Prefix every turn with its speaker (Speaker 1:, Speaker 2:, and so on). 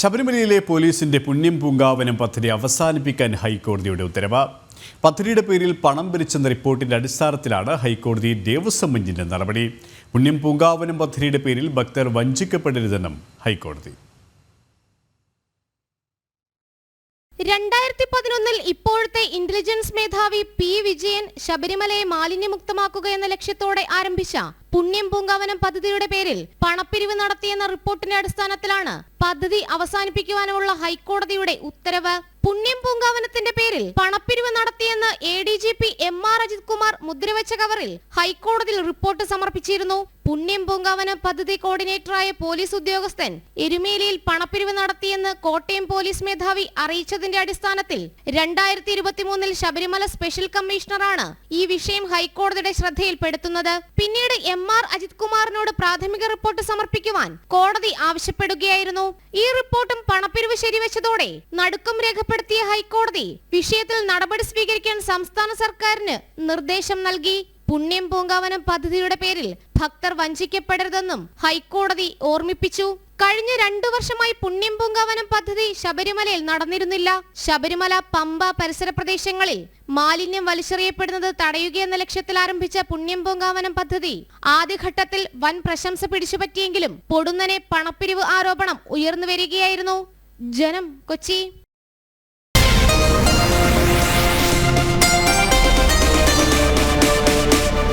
Speaker 1: ശബരിമലയിലെ പോലീസിന്റെ പുണ്യം പൂങ്കാവനം പദ്ധതി അവസാനിപ്പിക്കാൻ ഹൈക്കോടതിയുടെ ഉത്തരവ്. പദ്ധതിയുടെ പേരിൽ പണം പിരിച്ചെന്ന റിപ്പോർട്ടിന്റെ അടിസ്ഥാനത്തിലാണ് ഹൈക്കോടതി ദേവസ്വം ബെഞ്ചിന്റെ നടപടി. പുണ്യം പൂങ്കാവനം പദ്ധതിയുടെ പേരിൽ ഭക്തർ വഞ്ചിക്കപ്പെടരുതെന്നും ഹൈക്കോടതി.
Speaker 2: 2011 ഇപ്പോഴത്തെ ഇന്റലിജൻസ് മേധാവി പി വിജയൻ ശബരിമലയെ മാലിന്യമുക്തമാക്കുക എന്ന ലക്ഷ്യത്തോടെ ആരംഭിച്ച പുണ്യം പൂങ്കാവനം പദ്ധതിയുടെ പേരിൽ പണപ്പിരിവ് നടത്തിയെന്ന റിപ്പോർട്ടിന്റെ അടിസ്ഥാനത്തിലാണ് പദ്ധതി അവസാനിപ്പിക്കുവാനുള്ള ഹൈക്കോടതിയുടെ ഉത്തരവ്. പുണ്യം പൂങ്കാവനത്തിന്റെ പേരിൽ പണപ്പിരിവ് നടത്തിയെന്ന് ADGP MR അജിത് കുമാർ മുദ്രവെച്ച കവറിൽ ഹൈക്കോടതിയിൽ റിപ്പോർട്ട് സമർപ്പിച്ചിരുന്നു. പുണ്യം പൂങ്കാവനം പദ്ധതി കോർഡിനേറ്ററായ പോലീസ് ഉദ്യോഗസ്ഥൻ എരുമേലിയിൽ പണപ്പിരിവ് നടത്തിയെന്ന് കോട്ടയം പോലീസ് മേധാവി അറിയിച്ചതിന്റെ അടിസ്ഥാനത്തിൽ 2023 ശബരിമല സ്പെഷ്യൽ കമ്മീഷണറാണ് ഈ വിഷയം ഹൈക്കോടതിയുടെ ശ്രദ്ധയിൽപ്പെടുത്തുന്നത്. പിന്നീട് MR അജിത് കുമാറിനോട് പ്രാഥമിക റിപ്പോർട്ട് സമർപ്പിക്കുവാൻ കോടതി ആവശ്യപ്പെടുകയായിരുന്നു. ഈ റിപ്പോർട്ടും പണപ്പിരിവ് ശരിവെച്ചതോടെ നടുക്കം രേഖപ്പെടുത്തിയ ഹൈക്കോടതി വിഷയത്തിൽ നടപടി സ്വീകരിക്കാൻ സംസ്ഥാന സർക്കാരിന് നിർദ്ദേശം നൽകി. പുണ്യം പൂങ്കാവനം പദ്ധതിയുടെ പേരിൽ ഭക്തർ വഞ്ചിക്കപ്പെടരുതെന്നും ഹൈക്കോടതി ഓർമ്മിപ്പിച്ചു. കഴിഞ്ഞ 2 വർഷമായി പുണ്യം പൂങ്കാവനം പദ്ധതി ശബരിമലയിൽ നടന്നിരുന്നില്ല. ശബരിമല, പമ്പ പരിസര പ്രദേശങ്ങളിൽ മാലിന്യം വലിച്ചെറിയപ്പെടുന്നത് തടയുകയെന്ന ലക്ഷ്യത്തിൽ ആരംഭിച്ച പുണ്യം പൂങ്കാവനം പദ്ധതി ആദ്യഘട്ടത്തിൽ വൻ പ്രശംസ പിടിച്ചുപറ്റിയെങ്കിലും പൊടുന്നനെ പണപ്പിരിവ് ആരോപണം ഉയർന്നു വരികയായിരുന്നു. ജനം, കൊച്ചി.